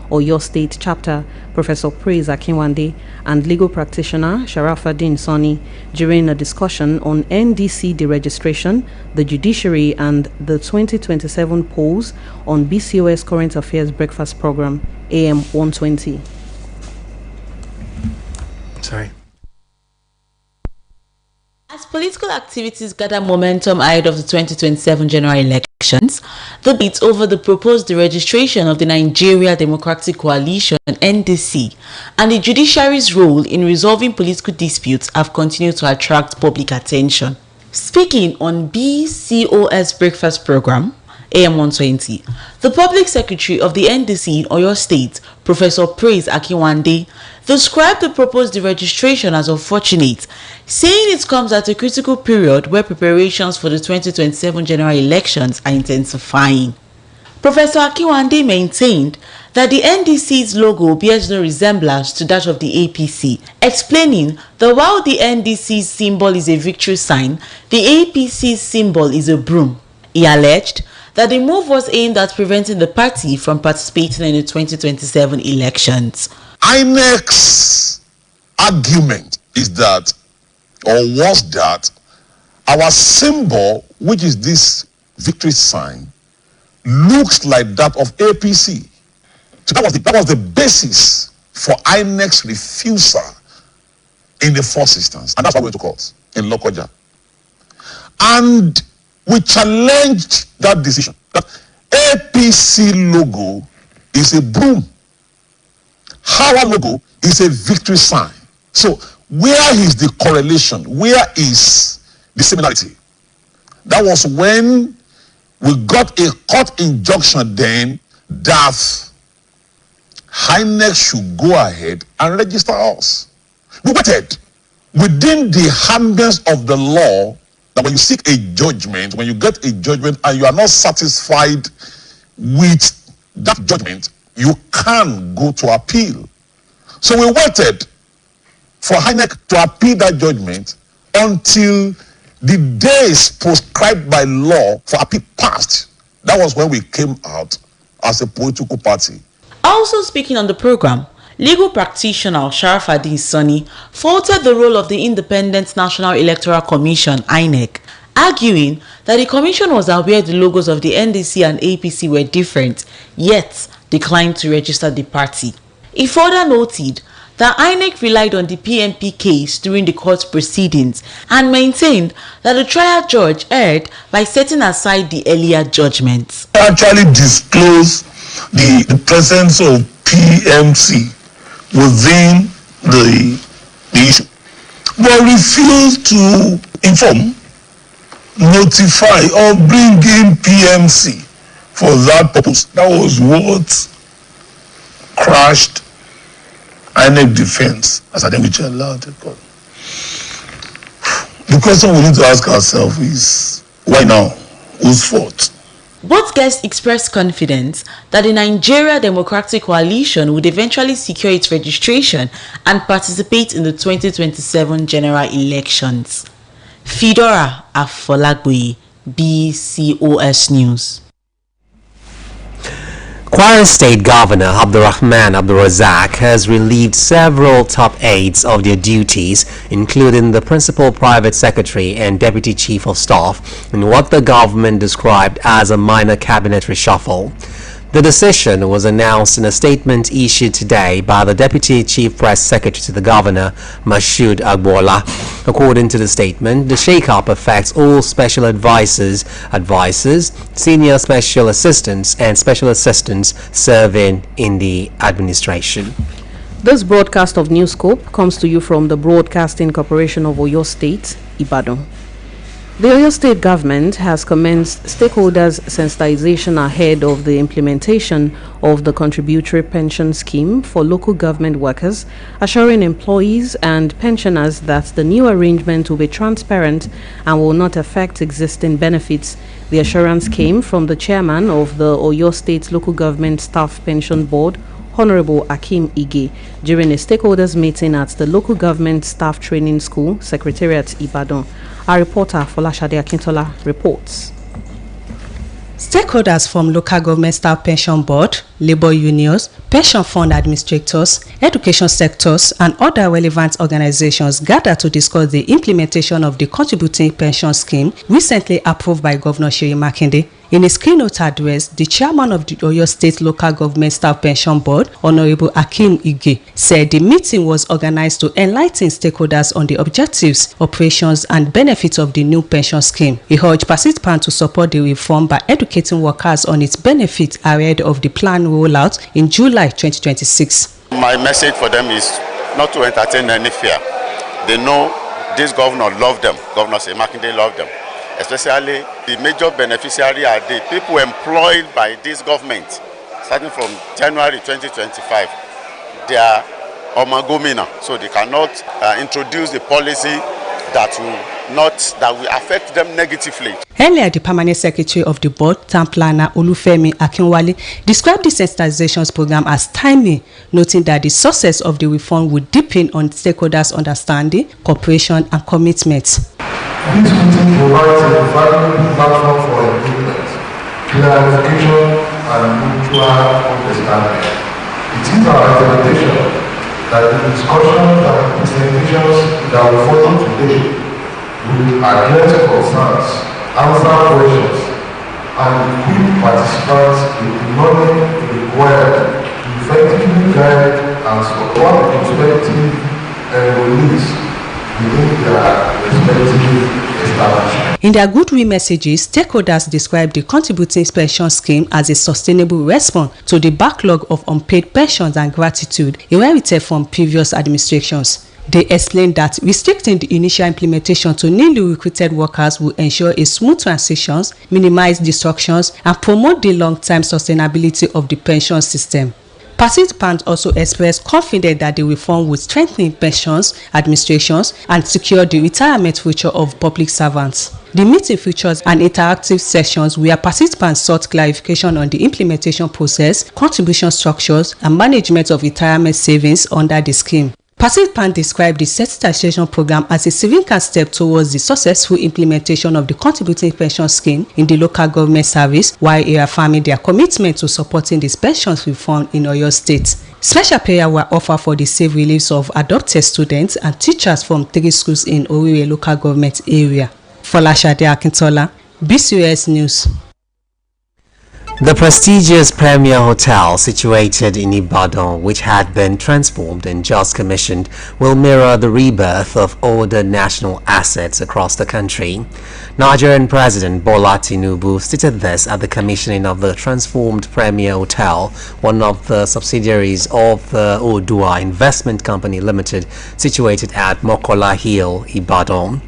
Oyo State Chapter, Professor Praise Akinwande, and legal practitioner Sharafaddin Sani during a discussion on NDC deregistration, the judiciary, and the 2027 polls on BCOS Current Affairs Breakfast Program, AM 120. Sorry. As political activities gather momentum ahead of the 2027 general elections, the debate over the proposed deregistration of the Nigeria Democratic Coalition (NDC) and the judiciary's role in resolving political disputes have continued to attract public attention. Speaking on BCOS Breakfast Program, AM 120, the Public Secretary of the NDC in Oyo State, Professor Praise Akinwande, described the proposed deregistration as unfortunate, saying it comes at a critical period where preparations for the 2027 general elections are intensifying. Professor Akinwande maintained that the NDC's logo bears no resemblance to that of the APC, explaining that while the NDC's symbol is a victory sign, the APC's symbol is a broom. He alleged that the move was aimed at preventing the party from participating in the 2027 elections. INEC's argument is that, or was that, our symbol, which is this victory sign, looks like that of APC. So that was the basis for INEC's refusal in the first instance. And that's why we went to court in Lokoja. And we challenged that decision. That APC logo is a broom. Our logo is a victory sign. So where is the correlation? Where is the similarity? That was when we got a court injunction then that INEC should go ahead and register us. We waited within the ambient of the law that when you seek a judgment, when you get a judgment and you are not satisfied with that judgment, you can go to appeal. So we waited for INEC to appeal that judgment until the days prescribed by law for appeal passed. That was when we came out as a political party. Also speaking on the program, legal practitioner Sharafaddin Sani faulted the role of the Independent National Electoral Commission (INEC), arguing that the commission was aware the logos of the NDC and APC were different, yet declined to register the party. He further noted that INEC relied on the PMP case during the court proceedings and maintained that the trial judge erred by setting aside the earlier judgments. Actually disclose the presence of PMC within the issue, but refused to inform, notify, or bring in PMC for that purpose. That was what crashed INEC defense as I think we allowed to go. The question we need to ask ourselves is, why now? Whose fault? Both guests expressed confidence that the Nigeria Democratic Coalition would eventually secure its registration and participate in the 2027 general elections. Fedora Afolagboye, BCOS News. Kwara State Governor Abdurrahman Abdulrazak has relieved several top aides of their duties, including the Principal Private Secretary and Deputy Chief of Staff, in what the government described as a minor cabinet reshuffle. The decision was announced in a statement issued today by the Deputy Chief Press Secretary to the Governor, Mashood Agbola. According to the statement, the shake-up affects all special advisors, senior special assistants, and special assistants serving in the administration. This broadcast of Newscope comes to you from the Broadcasting Corporation of Oyo State, Ibadan. The Oyo State government has commenced stakeholders' sensitization ahead of the implementation of the contributory pension scheme for local government workers, assuring employees and pensioners that the new arrangement will be transparent and will not affect existing benefits. The assurance came from the chairman of the Oyo State Local Government Staff Pension Board, Honorable Akim Ige, during a stakeholders meeting at the Local Government Staff Training School, Secretariat, Ibadan. Our reporter Folashade Akintola reports. Stakeholders from local government staff pension board, labor unions, pension fund administrators, education sectors, and other relevant organizations gathered to discuss the implementation of the contributing pension scheme recently approved by Governor Seyi Makinde. In his keynote address, the chairman of the Oyo State Local Government Staff Pension Board, Honorable Akim Ige, said the meeting was organized to enlighten stakeholders on the objectives, operations, and benefits of the new pension scheme. He urged participants to support the reform by educating workers on its benefits ahead of the planned rollout in July 2026. My message for them is not to entertain any fear. They know this governor loved them. Governor Seyi Makinde loved them. Especially the major beneficiary are the people employed by this government. Starting from January 2025, they are omagomina, so they cannot introduce the policy that will affect them negatively. Earlier, the permanent secretary of the board, town planner Olufemi Akinwale, described the sensitizations program as timely, noting that the success of the reform would depend on stakeholders' understanding, cooperation, and commitment. This meeting provides a valuable platform for improvement, clarification, and mutual understanding. It is our expectation that the discussions and presentations that will follow today will address concerns, answer questions, and equip participants with the knowledge required to effectively guide and support prospective enrollees within their respective establishments. In their goodwill messages, stakeholders described the contributing pension scheme as a sustainable response to the backlog of unpaid pensions and gratitude inherited from previous administrations. They explained that restricting the initial implementation to newly recruited workers will ensure a smooth transition, minimize disruptions, and promote the long-term sustainability of the pension system. Participants also expressed confidence that the reform would strengthen pensions, administrations, and secure the retirement future of public servants. The meeting features an interactive sessions where participants sought clarification on the implementation process, contribution structures, and management of retirement savings under the scheme. Participants described the sensitization program as a significant step towards the successful implementation of the contributing pension scheme in the local government service, while reaffirming their commitment to supporting this pension reform in Oyo State. Special prayers were offered for the safe release of adopted students and teachers from 3 schools in Oluyole local government area. Folashade Akintola, BCOS News. The prestigious Premier Hotel situated in Ibadan, which had been transformed and just commissioned, will mirror the rebirth of older national assets across the country. Nigerian President Bola Tinubu stated this at the commissioning of the transformed Premier Hotel, one of the subsidiaries of the Oluyole Investment Company Limited, situated at Mokola Hill, Ibadan.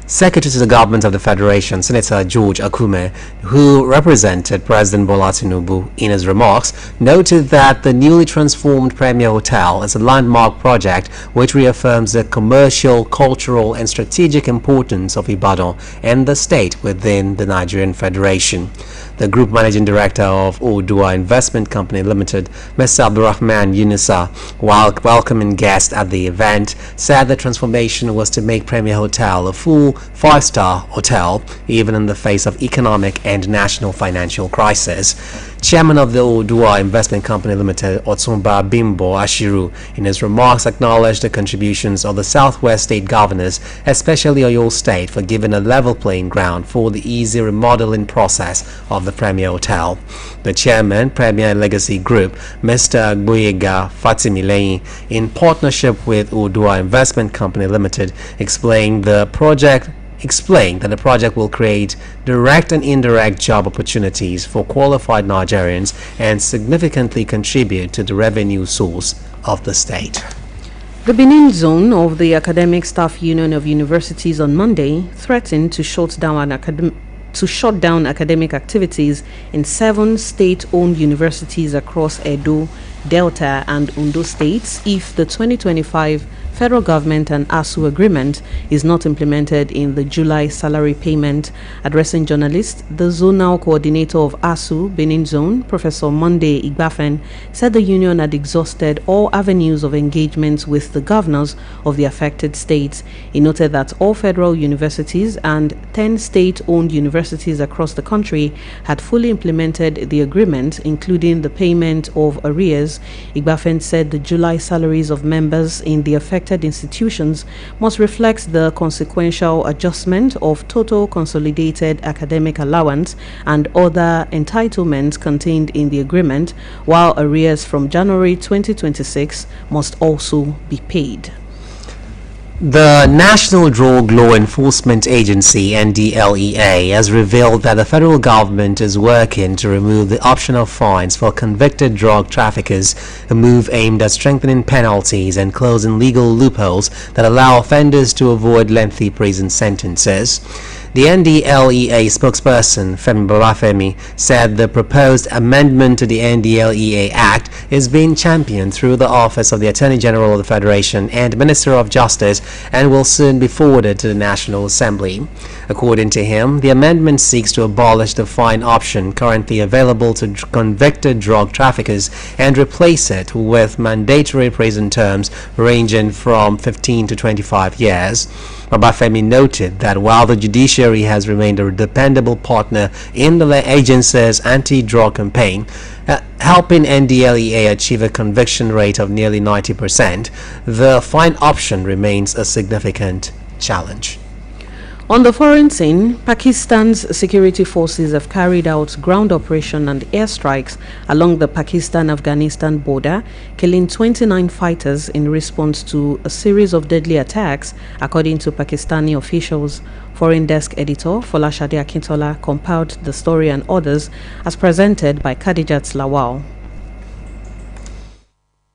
Secretary to the Government of the Federation, Senator George Akume, who represented President Bola Tinubu in his remarks, noted that the newly transformed Premier Hotel is a landmark project which reaffirms the commercial, cultural, and strategic importance of Ibadan and the state within the Nigerian Federation. The Group Managing Director of Oluyole Investment Company Limited, Mr. Abdurrahman Yunusa, while welcoming guests at the event, said the transformation was to make Premier Hotel a full 5-star hotel, even in the face of economic and national financial crisis. Chairman of the Oluyole Investment Company Limited, Otunba Bimbo Ashiru, in his remarks acknowledged the contributions of the Southwest State governors, especially Oyo State, for giving a level playing ground for the easy remodeling process of the Premier Hotel. The chairman, Premier Legacy Group, Mr. Agboyega Fatimileyin, in partnership with Oluyole Investment Company Limited, explained that the project will create direct and indirect job opportunities for qualified Nigerians and significantly contribute to the revenue source of the state. The Benin zone of the Academic Staff Union of Universities on Monday threatened to shut down academic activities in 7 state-owned universities across Edo Delta, and Ondo states if the 2025 federal government and ASU agreement is not implemented in the July salary payment. Addressing journalists, the zonal coordinator of ASU Benin Zone, Professor Monday Igbafen, said the union had exhausted all avenues of engagement with the governors of the affected states. He noted that all federal universities and 10 state-owned universities across the country had fully implemented the agreement, including the payment of arrears. Igbafen said the July salaries of members in the affected institutions must reflect the consequential adjustment of total consolidated academic allowance and other entitlements contained in the agreement, while arrears from January 2026 must also be paid. The National Drug Law Enforcement Agency, NDLEA, has revealed that the federal government is working to remove the optional fines for convicted drug traffickers, a move aimed at strengthening penalties and closing legal loopholes that allow offenders to avoid lengthy prison sentences. The NDLEA spokesperson, Femi Babafemi, said the proposed amendment to the NDLEA Act is being championed through the Office of the Attorney General of the Federation and Minister of Justice and will soon be forwarded to the National Assembly. According to him, the amendment seeks to abolish the fine option currently available to convicted drug traffickers and replace it with mandatory prison terms ranging from 15 to 25 years. Babafemi noted that while the judiciary has remained a dependable partner in the agency's anti-drug campaign, helping NDLEA achieve a conviction rate of nearly 90%, the fine option remains a significant challenge. On the foreign scene, Pakistan's security forces have carried out ground operation and airstrikes along the Pakistan-Afghanistan border, killing 29 fighters in response to a series of deadly attacks, according to Pakistani officials. Foreign Desk Editor Folashade Akintola compiled the story and others as presented by Khadijat Lawal.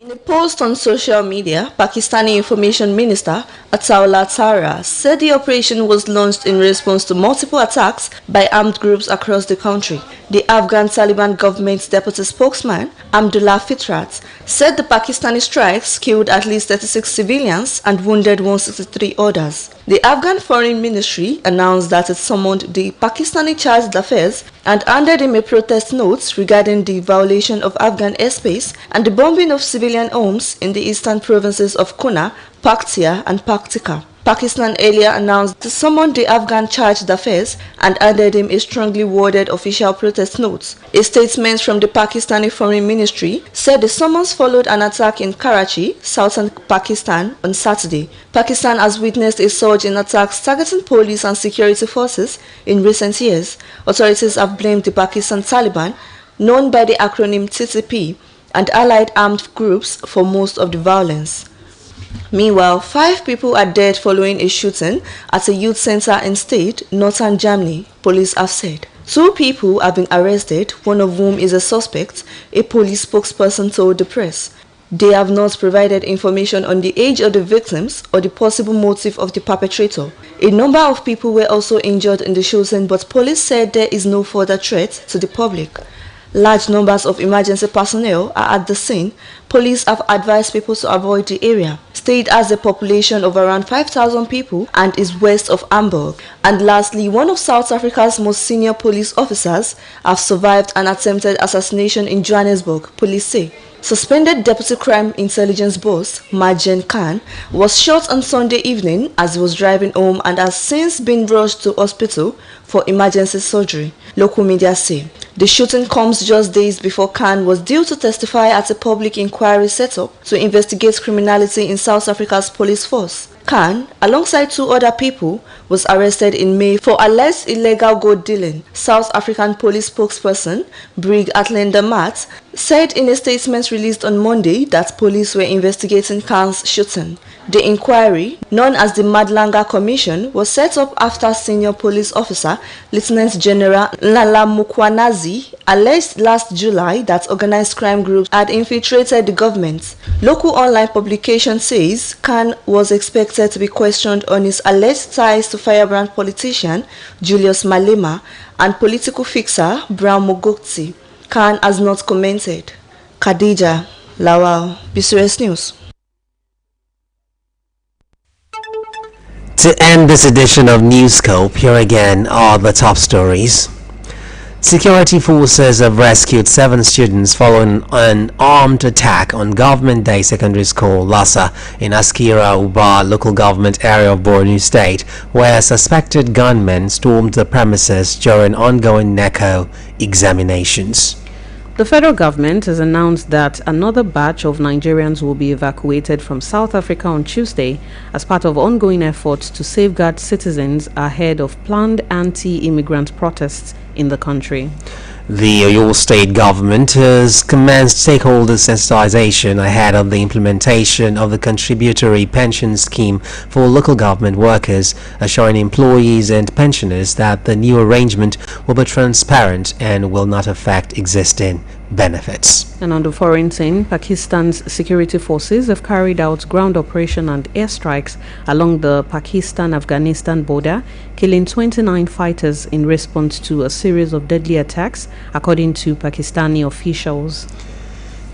In a post on social media, Pakistani Information Minister Ataullah Tara said the operation was launched in response to multiple attacks by armed groups across the country. The Afghan Taliban government's deputy spokesman, Amdullah Fitrat, said the Pakistani strikes killed at least 36 civilians and wounded 163 others. The Afghan Foreign Ministry announced that it summoned the Pakistani Chargé d'Affaires and handed him a protest note regarding the violation of Afghan airspace and the bombing of civilian homes in the eastern provinces of Kuna, Paktia and Paktika. Pakistan earlier announced to summon the Afghan Chargé d'Affaires and handed him a strongly worded official protest note. A statement from the Pakistani Foreign Ministry said the summons followed an attack in Karachi, southern Pakistan, on Saturday. Pakistan has witnessed a surge in attacks targeting police and security forces in recent years. Authorities have blamed the Pakistan Taliban, known by the acronym TTP, and allied armed groups for most of the violence. Meanwhile, 5 people are dead following a shooting at a youth center in state, northern Germany, police have said. 2 people have been arrested, one of whom is a suspect, a police spokesperson told the press. They have not provided information on the age of the victims or the possible motive of the perpetrator. A number of people were also injured in the shooting, but police said there is no further threat to the public. Large numbers of emergency personnel are at the scene. Police have advised people to avoid the area. State has a population of around 5,000 people and is west of Hamburg. And lastly, one of South Africa's most senior police officers have survived an attempted assassination in Johannesburg, police say. Suspended Deputy Crime Intelligence Boss Marjan Khan was shot on Sunday evening as he was driving home and has since been rushed to hospital for emergency surgery, local media say. The shooting comes just days before Khan was due to testify at a public inquiry set up to investigate criminality in South Africa's police force. Khan, alongside 2 other people, was arrested in May for alleged illegal gold dealing. South African police spokesperson Brig Atlander Matt said in a statement released on Monday that police were investigating Khan's shooting. The inquiry, known as the Madlanga Commission, was set up after senior police officer Lieutenant General Nala Mukwanazi alleged last July that organized crime groups had infiltrated the government. Local online publication says Khan was expected to be questioned on his alleged ties to firebrand politician Julius Malema and political fixer Brown Mogokti. Khan has not commented. Khadija Lawal, BCS News. To end this edition of Newscope, here again are the top stories. Security forces have rescued 7 students following an armed attack on Government Day Secondary School, Lassa, in Askira Uba local government area of Borno State, where suspected gunmen stormed the premises during ongoing NECO examinations. The federal government has announced that another batch of Nigerians will be evacuated from South Africa on Tuesday as part of ongoing efforts to safeguard citizens ahead of planned anti-immigrant protests in the country. The Oluyole state government has commenced stakeholder sensitization ahead of the implementation of the contributory pension scheme for local government workers, assuring employees and pensioners that the new arrangement will be transparent and will not affect existing benefits. And on the foreign scene, Pakistan's security forces have carried out ground operation and airstrikes along the Pakistan-Afghanistan border, killing 29 fighters in response to a series of deadly attacks, according to Pakistani officials.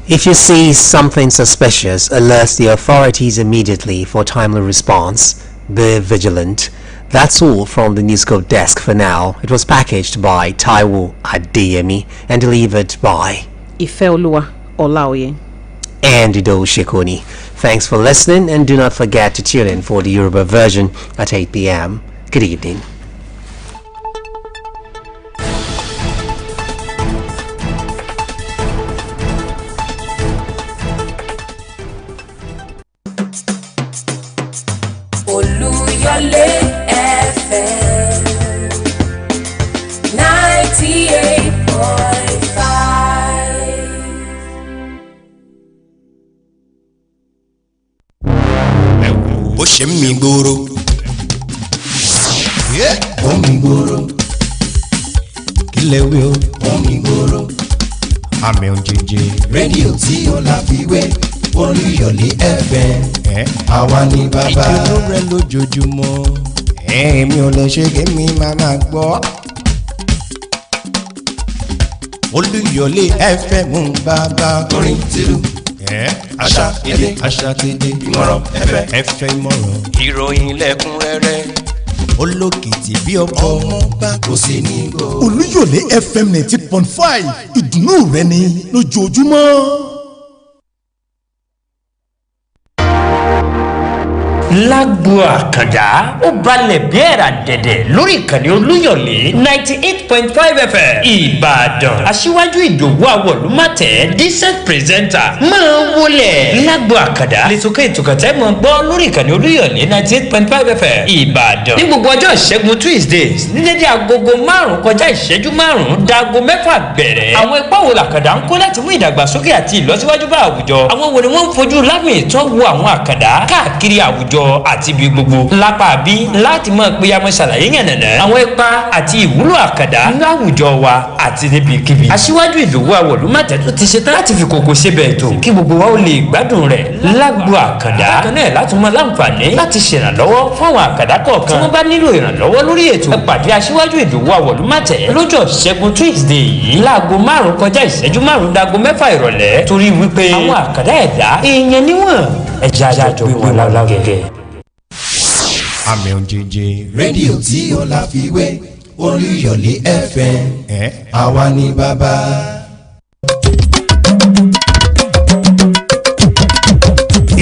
If you see something suspicious, alert the authorities immediately for timely response. Be vigilant. That's all from the Newscope desk for now. It was packaged by Taiwo Adeyemi and delivered by Oluyole and Ido Shekoni. Thanks for listening, and do not forget to tune in for the Yoruba version at 8 p.m. Good evening. Oluyole FM 98.5. Bó ṣe ń mi gbòòrò ó mi gbòòrò kílẹ̀ wí ó mi gbòòrò àmì òjijì rédíò tí ó láfiwé Oluyole FM àwa ni bàbá ìdùnnú rẹ lójoojúmọ́ èmi ò lè ṣe kí mi máa gbọ́ Oluyole FM bàbá orin tìlú àṣà èdè ìmọ̀ràn ẹ̀fẹ̀ ìmọ̀ràn ìròyìn lẹ́kùnrẹ́rẹ́ olókìtì bí ọkọ ọmọọba kò sí ní gbọ́. Oluyole FM 90.5 ìdùnnú rẹ ni lójoojúmọ́. Lágbo Àkàndá ó balẹ̀ bí ẹ̀rà dẹ̀dẹ̀ lórí ìkànnì Olúyọ̀lé 98.5 FM Ìbàdàn. Aṣíwájú Ìdòwú Awọ̀lúmọ̀tẹ́ decent presenter máa wọlé. Lágbo Àkàndá lè sókè ìtòkàtẹ́ mọ̀ gbọ́ lórí ìkànnì Olúyọ̀lé 98.5 FM Ìbàdàn. Ní gbogbo ọjọ́ ìṣẹ́gun Tuesdays ní dédé agogo 5 kọjá ìṣẹ́jú 5 dago 6 bẹ̀rẹ̀. Àwọn ipá wo làkàndá ń kó láti mú ìdàgbàsókè àti ìlọsíwájú bá àwùjọ? Àwọn wo ni wọ́n ń fojú lámì ìtọ́ wo àwọn àkàndá káàkiri àwùjọ àti ibi gbogbo lápá bí láti mọ̀ pé a mọ̀ ṣàlàyé yànnàná àwọn ipa àti ìwúlò àkàndá láwùjọ wa àti níbikíbi. Aṣíwájú Ìdòwú Awọ̀lúmọ̀tẹ́ tó ti ṣetán láti fi kòkò ṣe bẹ́ẹ̀ tó kí gbogbo wa ó lè gbádùn rẹ̀ lágbo àkàndá. Bákan náà láti mọ láǹfààní láti ṣèrànlọ́wọ́ fún àwọn àkàndá kọ̀ọ̀kan tí wọ́n bá nílò ìrànlọ́wọ́ lórí ètò. Ẹ pàdé Aṣíwájú Ìdòwú Awọ̀lúmọ̀tẹ́ lọ́jọ́ ìṣẹ́gun Tuesday yìí láago 5 kọjá ìṣẹ́jú 5 dago 6 ìrọ̀lẹ́ torí wípé àwọn àkàndá ẹ̀dá èèyàn níwọ̀n ẹ̀já àjọ gbé wọn lárugẹ. Àmì òjijì rédíò tí ó láfiwé Oluyole FM àwa ni bàbá.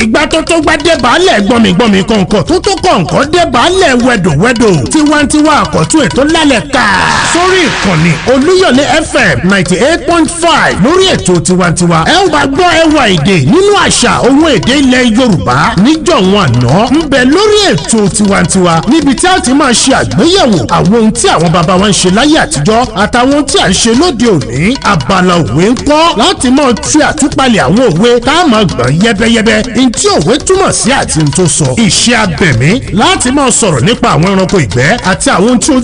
ìgbà tó gbadé baálẹ̀ gbọ́migbọ́mi kọ̀ǹkọ̀ tó kọ̀ǹkọ̀ dé baálẹ̀ wẹ̀dọ̀wẹ̀dọ̀ tiwantiwa àkọ́tún ètò lálẹ́ ká sórí ìkànnì Oluyole FM 98.5 lórí ètò tiwantiwa ẹ ó bá gbọ́ ẹwà èdè nínú àṣà ohun èdè ilẹ̀ Yorùbá níjọ̀wọ́n àná ń bẹ lórí ètò tiwantiwa níbi tí a ti máa ṣe àgbéyẹ̀wò àwọn ohun tí àwọn baba wa ń ṣe láyé àtijọ́ àtàwọn ohun tí à ń ṣe lóde òní abala òwe ń kọ́ láti máa tú àtúpalẹ̀ àwọn òwe tá a máa gbọ́n yẹ́bẹ́yẹ́bẹ́ ntí òwe túmọ̀ sí àti ntó sọ. Iṣẹ́ abẹ̀mí láti máa sọ̀rọ̀ nípa àwọn ẹranko ìgbẹ́ àti àwọn tí